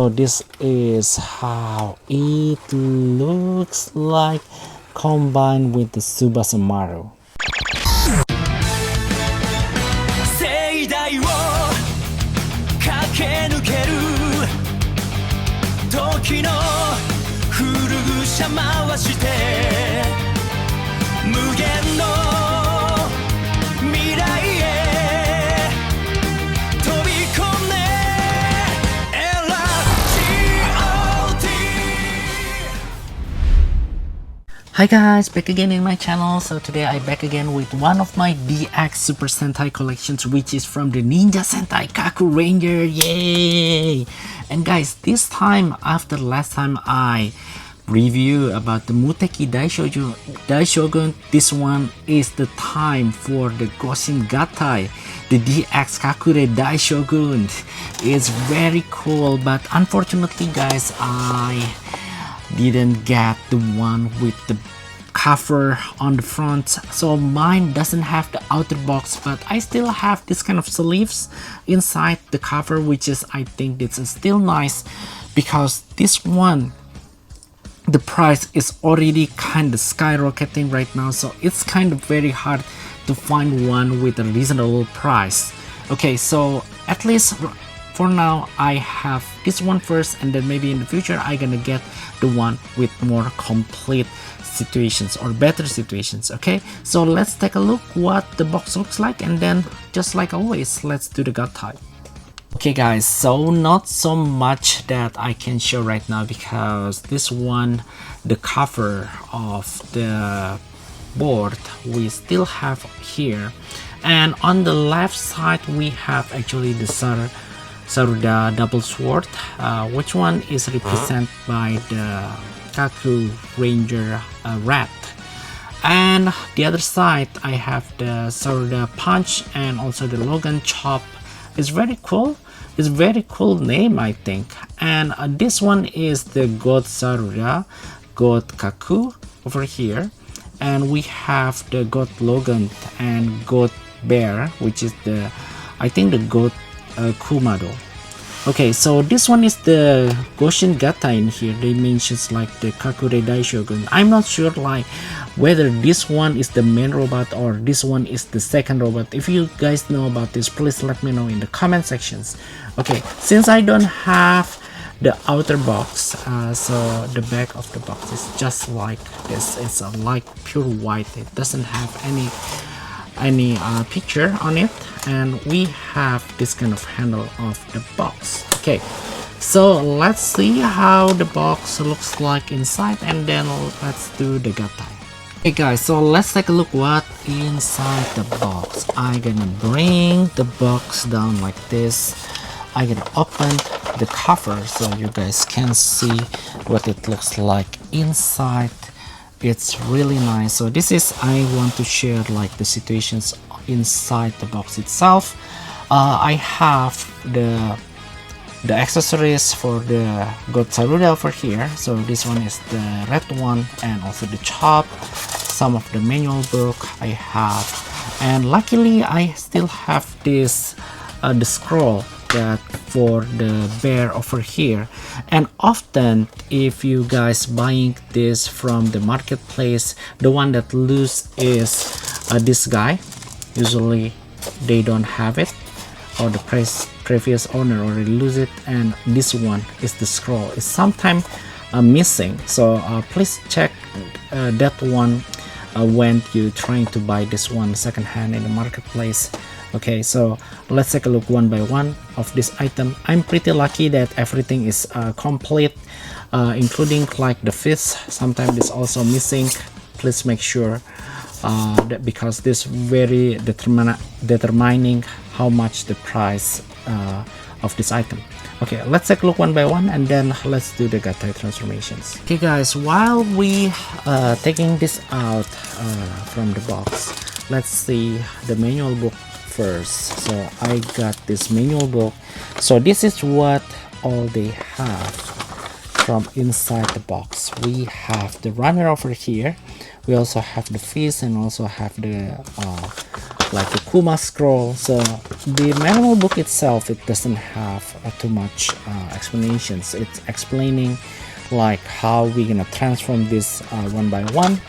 so this is how it looks like combined with the Tsubasa Maru. 盛大を駆け抜ける時の古車回して無限の未来へ飛び込んで G.O.T Hi guys, back again in my channel. So today I back again with one of my DX Super Sentai collections, which is from the Ninja Sentai Kakuranger. Yay! And guys, this time after last time I review about the Muteki Daishogun, this one is the time for the Goshin Gatai, the DX Kakure Daishogun. It's very cool, but unfortunately guys, I didn't get the one with the cover on the front, so mine doesn't have the outer box, but I still have this kind of sleeves inside the cover, which is, I think this is still nice, because this one, the price is already kind of skyrocketing right now, so it's kind of very hard to find one with a reasonable price. Okay, so at least for now I have this one first, and then maybe in the future I gonna get the one with more complete situations or better situations. Okay, so let's take a look what the box looks like, and then just like always, let's do the gut type. Okay guys, so not so much that I can show right now, because this one, the cover of the board we still have here, and on the left side we have actually the Saruda double sword, which one is represented by the Kakuranger rat, and the other side I have the Saruda punch and also the Logan chop. It's very cool. It's very cool name, I think. And this one is the G.O.T Saruda, G.O.T Kaku over here, and we have the G.O.T Logan and G.O.T Bear, which is the, I think, the G.O.T Kumado. Okay, so this one is the Goshin Gata in here. They mentions like the Kakure Daishogun. I'm not sure like whether this one is the main robot or this one is the second robot. If you guys know about this, please let me know in the comment sections. Okay, since I don't have the outer box, so the back of the box is just like this. It's like pure white. It doesn't have any picture on it, and we have this kind of handle of the box. Okay, so let's see how the box looks like inside, and then let's do the gut tie. Okay guys, so let's take a look what inside the box. I'm gonna bring the box down like this. I'm gonna open the cover so you guys can see what it looks like inside. It's really nice. So this is, I want to share like the situations inside the box itself. I have the accessories for the G.O.T Saruda over here. So this one is the red one, and also the chop, some of the manual book I have, and luckily I still have this the scroll that for the bear over here. And often if you guys buying this from the marketplace, the one that lose is this guy. Usually they don't have it, or the previous owner already lose it, and this one is the scroll is sometimes missing. So please check that one when you're trying to buy this one secondhand in the marketplace. Okay, so let's take a look one by one of this item. I'm pretty lucky that everything is complete, including like the fist. Sometimes it's also missing. Please make sure that, because this very determining how much the price of this item. Okay, let's take a look one by one, and then let's do the Gatai transformations. Okay guys, while we taking this out from the box, let's see the manual book first. So I got this manual book. So this is what all they have from inside the box. We have the runner over here. We also have the fist, and also have the like the Kuma scroll. So the manual book itself, it doesn't have too much explanations. It's explaining like how we're gonna transform this one by one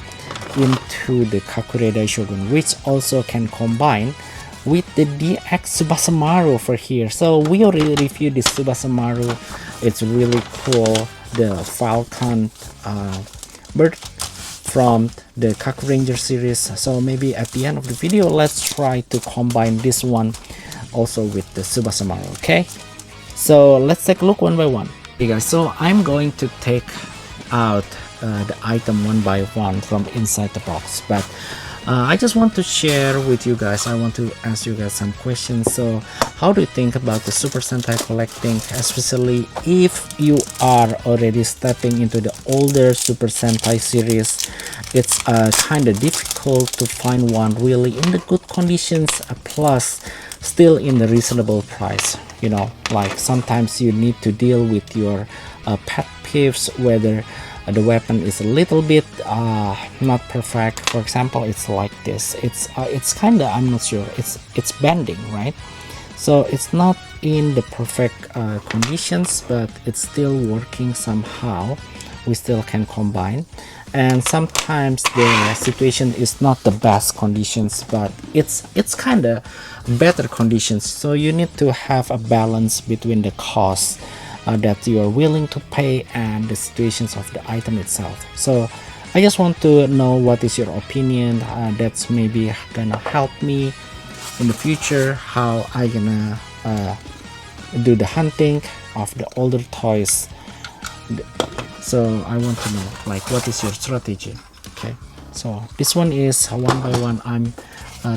into the Kakure Daishogun, which also can combine with the DX Tsubasamaru over here. So we already reviewed this Tsubasamaru. It's really cool. The Falcon bird from the Kakuranger series. So maybe at the end of the video, let's try to combine this one also with the Tsubasamaru. Okay, so let's take a look one by one. Okay guys, so I'm going to take out the item one by one from inside the box, but I just want to share with you guys, I want to ask you guys some questions. So how do you think about the Super Sentai collecting, especially if you are already stepping into the older Super Sentai series? It's kind of difficult to find one really in the good conditions, plus still in the reasonable price. You know, like sometimes you need to deal with your pet peeves, whether the weapon is a little bit not perfect. For example, it's like this. It's kind of, I'm not sure, it's bending, right? So it's not in the perfect conditions, but it's still working somehow. We still can combine, and sometimes the situation is not the best conditions, but it's kind of better conditions. So you need to have a balance between the costs that you are willing to pay and the situations of the item itself. So I just want to know what is your opinion. That's maybe gonna help me in the future how I gonna do the hunting of the older toys. So I want to know like what is your strategy. Okay, so this one is one by one. I'm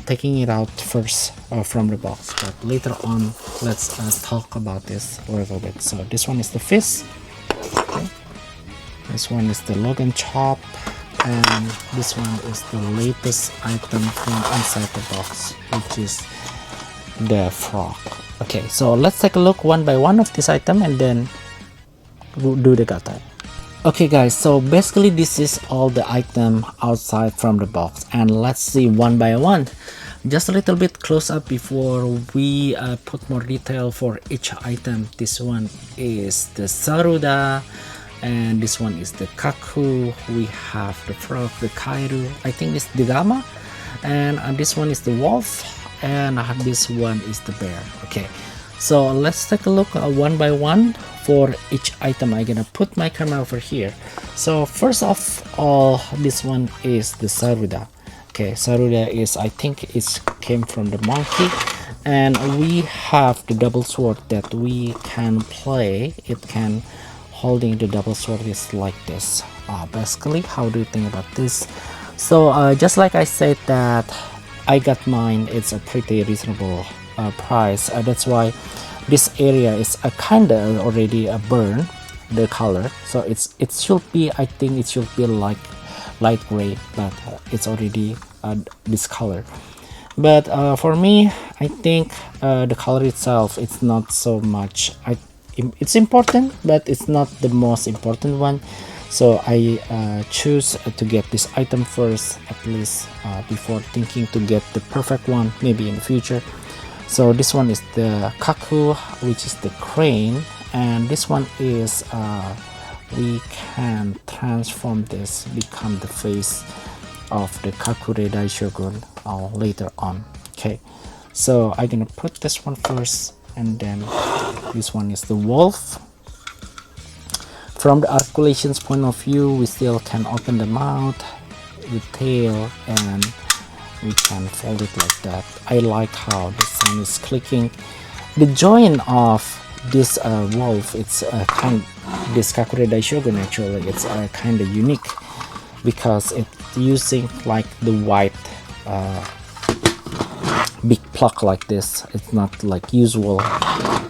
taking it out first from the box, but later on let's talk about this a little bit. So this one is the fist, okay. This one is the Logan chop, and this one is the latest item from inside the box, which is the frog. Okay, so let's take a look one by one of this item and then do the gata. Okay guys, so basically this is all the item outside from the box, and let's see one by one, just a little bit close up before we put more detail for each item. This one is the Saruda, and this one is the Kaku. We have the frog, the Kairu, I think it's the Gama, and this one is the wolf, and this one is the bear. Okay, so let's take a look one by one for each item. I'm gonna put my camera over here. So first of all, this one is the Saruda. Okay, Saruda is, I think it came from the monkey, and we have the double sword that we can play. It can holding the double sword is like this. Basically, how do you think about this? So just like I said that I got mine, it's a pretty reasonable price. That's why this area is a kind of already a burn the color, so it should be, I think it should be like light gray, but it's already this color. But for me, I think the color itself, it's not so much, it's important, but it's not the most important one. So I choose to get this item first, at least before thinking to get the perfect one maybe in the future. So this one is the Kaku, which is the crane, and this one is we can transform this, become the face of the Kakure Daishogun later on. Okay, so I'm gonna put this one first, and then this one is the wolf. From the articulations point of view, we still can open the mouth, the tail, and we can fold it like that. I like how the sound is clicking. The joint of this wolf, it's this Kakure Daishogun actually, it's kind of unique because it's using like the white big pluck like this. It's not like usual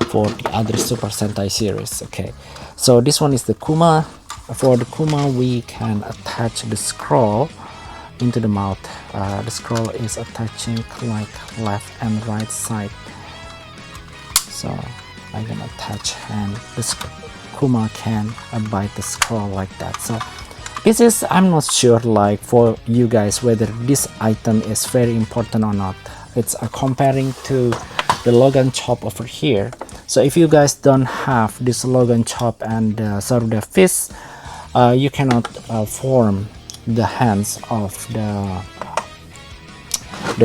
for the other Super Sentai series. Okay, so this one is the Kuma. For the Kuma, we can attach the scroll into the mouth. The scroll is attaching like left and right side, so I'm gonna attach, and this Kuma can bite the scroll like that. So this is, I'm not sure like for you guys whether this item is very important or not. it's comparing to the Logan chop over here. So if you guys don't have this Logan chop and Saruda fist, you cannot form the hands of the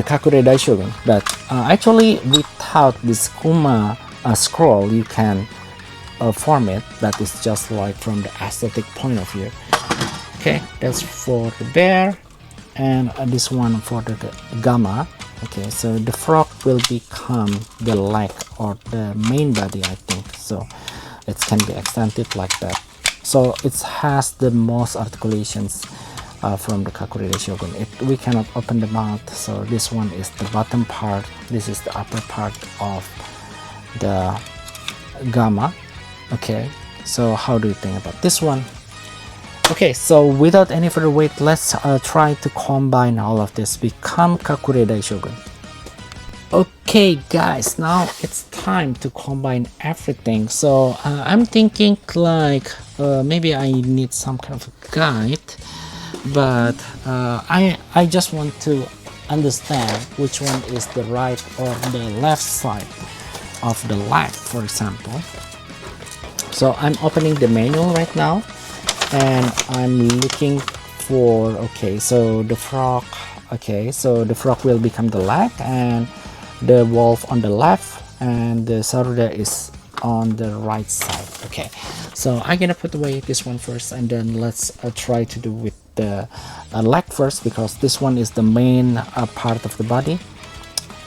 Kakure Daishogun. But actually, without this Kuma scroll, you can form it. But it's just like from the aesthetic point of view. Okay, that's for the bear, and this one for the gamma. Okay, so the frog will become the leg or the main body, I think. So it can be extended like that. So it has the most articulations from the Kakure Daishogun. We cannot open the mouth, so this one is the bottom part, this is the upper part of the gamma. Okay, so how do you think about this one? Okay, so without any further wait, let's try to combine all of this, become Kakure Daishogun. Okay guys, now it's time to combine everything. So I'm thinking like maybe I need some kind of a guide, but I just want to understand which one is the right or the left side of the leg, for example. So I'm opening the manual right now, and I'm looking for, okay, so the frog, okay, so the frog will become the leg, and the wolf on the left, and the Saruda is on the right side. Okay, so I'm gonna put away this one first, and then let's try to do with the leg first, because this one is the main part of the body.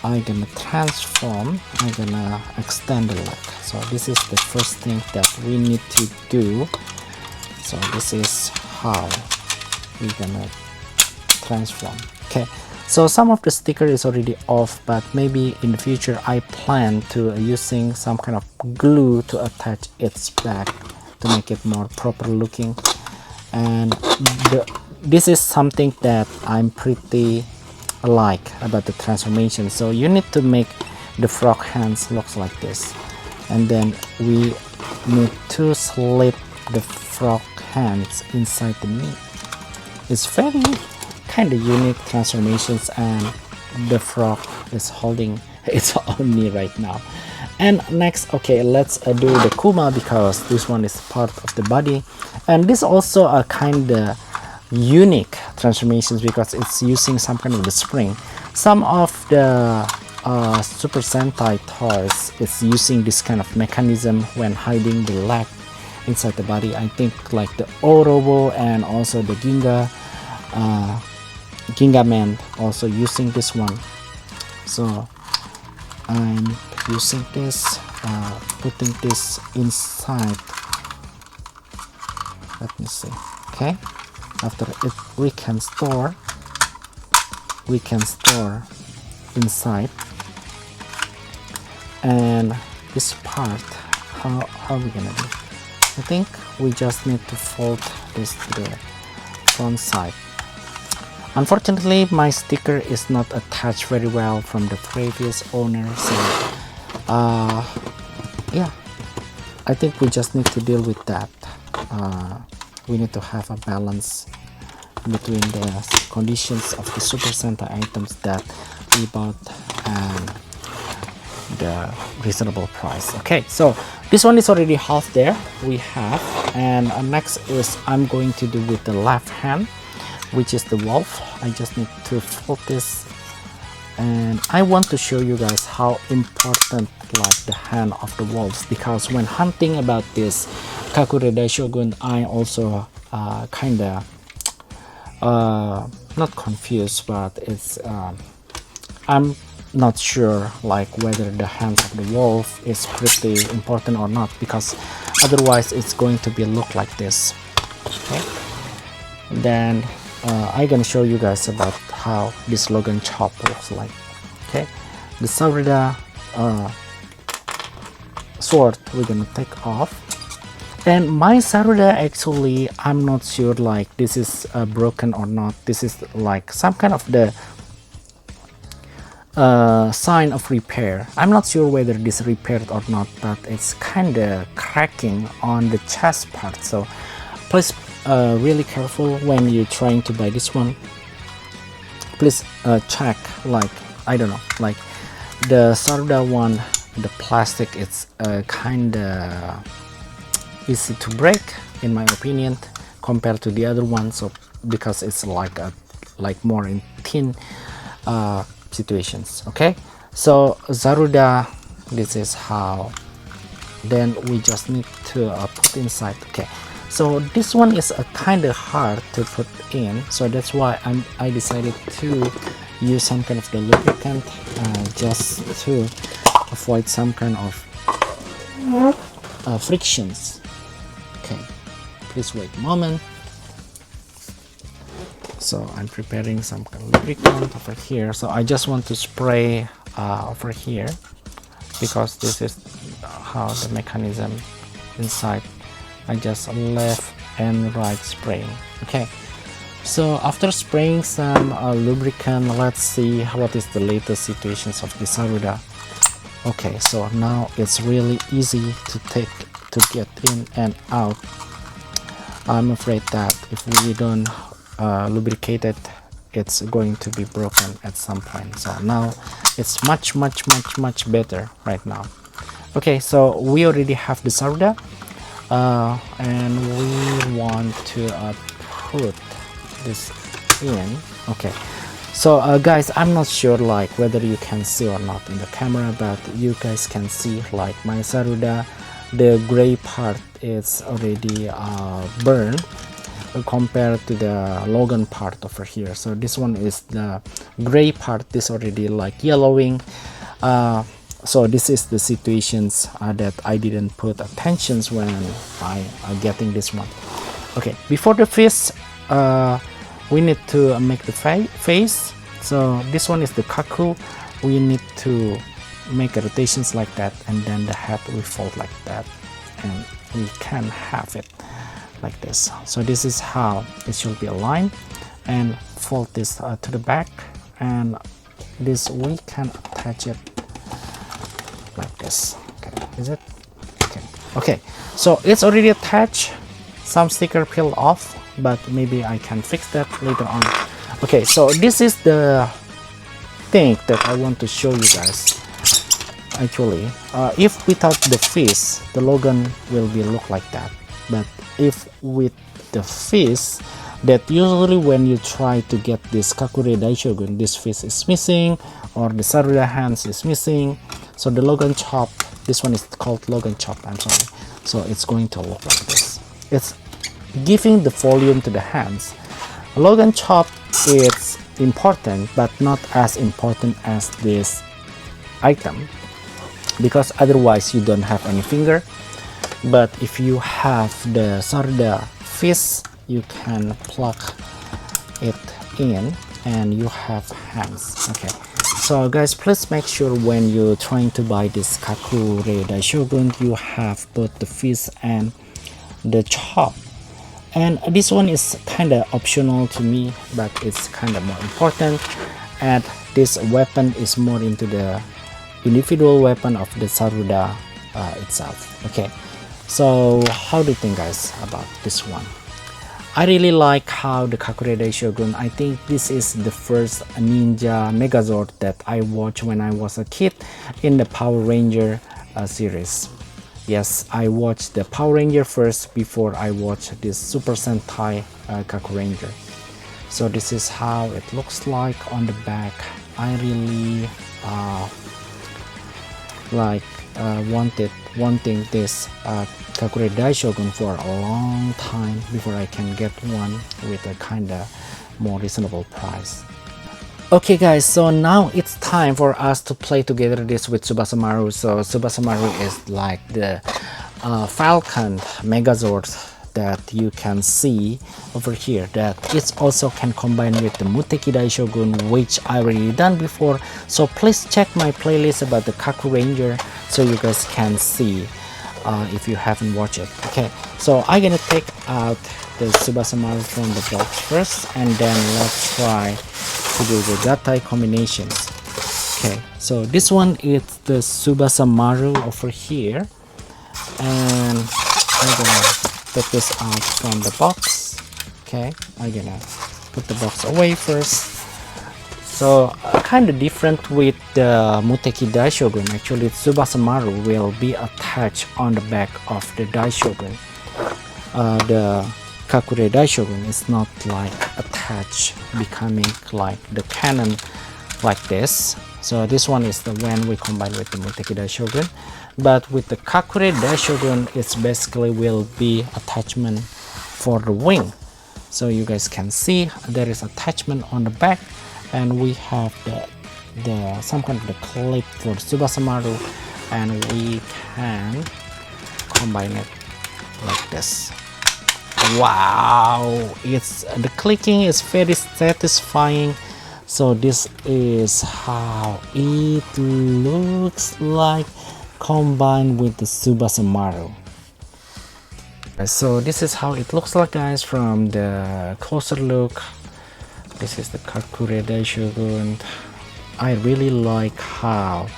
I'm gonna transform, I'm gonna extend the leg. So this is the first thing that we need to do. So this is how we're gonna transform. Okay, so some of the sticker is already off, but maybe in the future I plan to using some kind of glue to attach its back to make it more proper looking. And this is something that I'm pretty like about the transformation. So you need to make the frog hands looks like this, and then we need to slip the frog hands inside the knee. It's very kind of unique transformations, and the frog is holding its own knee right now. And next, okay, let's do the Kuma, because this one is part of the body, and this also a kind of unique transformations because it's using some kind of the spring. Some of the Super Sentai toys is using this kind of mechanism when hiding the leg inside the body. I think like the Orobo and also the Ginga Man also using this one. So I'm using this, putting this inside. Let me see. Okay, after it we can store inside. And this part, how we gonna do? I think we just need to fold this to the front side. Unfortunately, my sticker is not attached very well from the previous owner, so yeah, I think we just need to deal with that. We need to have a balance between the conditions of the Super Sentai items that we bought and the reasonable price. Okay, so this one is already half there we have, and next is I'm going to do with the left hand, which is the wolf. I just need to fold this, and I want to show you guys how important like the hand of the wolves, because when hunting about this Kakure Daishogun, I also kinda not confused, but it's I'm not sure like whether the hands of the wolf is pretty important or not, because otherwise it's going to be look like this. Okay, then I'm gonna show you guys about how this Logan chop looks like. Okay, the Saruda sword we're gonna take off, and my Saruda actually I'm not sure like this is broken or not. This is like some kind of the sign of repair. I'm not sure whether this repaired or not, but it's kind of cracking on the chest part. So please really careful when you're trying to buy this one. Please check like I don't know, like the Saruda one, the plastic, it's kind of easy to break in my opinion compared to the other one. So because it's like more in thin situations. Okay, so Zaruda, this is how. Then we just need to put inside. Okay, so this one is kind of hard to put in, so that's why I decided to use some kind of the lubricant just to avoid some kind of frictions. Okay, please wait a moment. So I'm preparing some kind of lubricant over here, so I just want to spray over here because this is how the mechanism inside. I just left and right spraying. Okay, so after spraying some lubricant, let's see what is the latest situations of the Saruda. Okay, so now it's really easy to get in and out. I'm afraid that if we don't lubricate it, it's going to be broken at some point. So now it's much better right now. Okay, so we already have the Saruda and we want to put this in. Okay, so guys, I'm not sure like whether you can see or not in the camera, but you guys can see like my Saruda, the gray part is already burned compared to the Logan part over here. So this one is the gray part, this already like yellowing. So this is the situations that I didn't put attentions when I getting this one. Okay, before the face, we need to make the face. So this one is the Kaku. We need to make rotations like that, and then the head will fold like that, and we can have it like this. So this is how it should be aligned, and fold this to the back, and this we can attach it like this. Okay, is it okay? Okay, so it's already attached. Some sticker peeled off, but maybe I can fix that later on. Okay, so this is the thing that I want to show you guys. Actually, if without the face, the Logan will be look like that, but if with the face, that usually when you try to get this Kakure Daishogun, this face is missing, or the Saruda hands is missing. So the Logan chop, this one is called Logan chop, I'm sorry. So it's going to look like this. It's giving the volume to the hands. Logan chop is important, but not as important as this item, because otherwise you don't have any finger. But if you have the Saruda fist, you can plug it in and you have hands. Okay, so guys, please make sure when you're trying to buy this Kakure Daishogun, you have both the fist and the chop. And this one is kind of optional to me, but it's kind of more important, and this weapon is more into the individual weapon of the Saruda itself. Okay, so how do you think guys about this one? I really like how the Kakure Daishogun, I think this is the first ninja megazord that I watched when I was a kid in the Power Ranger series. Yes, I watched the Power Ranger first before I watched this Super Sentai Kakuranger. So this is how it looks like on the back. I really wanting this Kakure Daishogun for a long time before I can get one with a kinda more reasonable price. Okay guys, so now it's time for us to play together this with Tsubasa Maru. So Tsubasa Maru is like the Falcon Megazord that you can see over here, that it also can combine with the Muteki Daishogun, which I already done before. So please check my playlist about the Kakuranger so you guys can see if you haven't watched it. Okay, so I'm gonna take out the Tsubasa Maru from the box first, and then let's try to do the Gatai combinations. Okay, so this one is the Tsubasa Maru over here, and I'm gonna put this out from the box. Okay, I'm gonna put the box away first, So kind of different with the Muteki Daishogun. Actually, Tsubasa Maru will be attached on the back of the Daishogun. The Kakure Daishogun is not like attached, becoming like the cannon like this. So this one is the when we combine with the Muteki Daishogun. But with the Kakure Daishogun, it's basically will be attachment for the wing. So you guys can see there is attachment on the back, and we have the some kind of the clip for Tsubasa Maru, and we can combine it like this. Wow, it's the clicking is very satisfying. So this is how it looks like combined with the Tsubasa Maru. So this is how it looks like, guys, from the closer look. This is the Kakure Daishogun. I really like how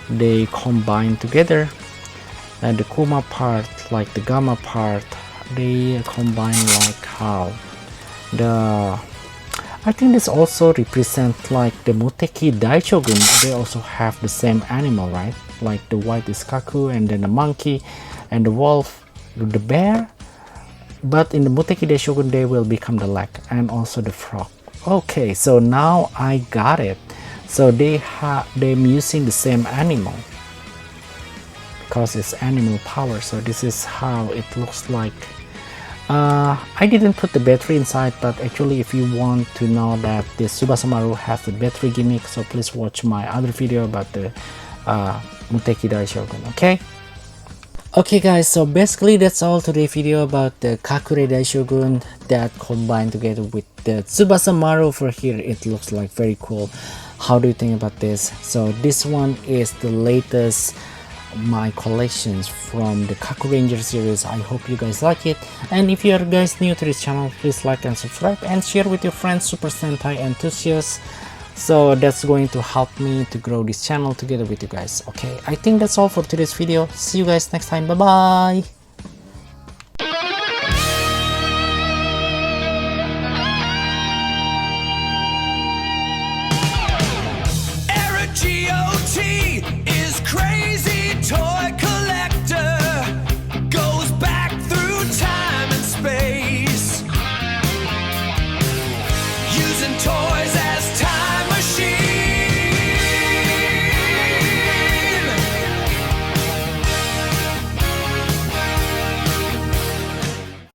they combine together, and the Kuma part, like the Gamma part, they combine like how the I think this also represents like the Muteki Daishogun. They also have the same animal, right? Like the white is Kaku, and then the monkey, and the wolf, the bear. But in the Muteki Daishogun, they will become the leg and also the frog. Okay, so now I got it. So they're using the same animal because it's animal power. So this is how it looks like. I didn't put the battery inside, but actually if you want to know that the Tsubasa Maru has the battery gimmick, so please watch my other video about the Muteki Daishogun. Okay guys, so basically that's all today's video about the Kakure Daishogun that combined together with the Tsubasa Maru. For here it looks like very cool. How do you think about this? So this one is the latest my collections from the Kakuranger series. I hope you guys like it, and if you are guys new to this channel, please like and subscribe and share with your friends Super Sentai enthusiasts. So that's going to help me to grow this channel together with you guys. Okay, I think that's all for today's video. See you guys next time. Bye bye. Era G.O.T. is crazy toy collector, goes back through time and space, using toys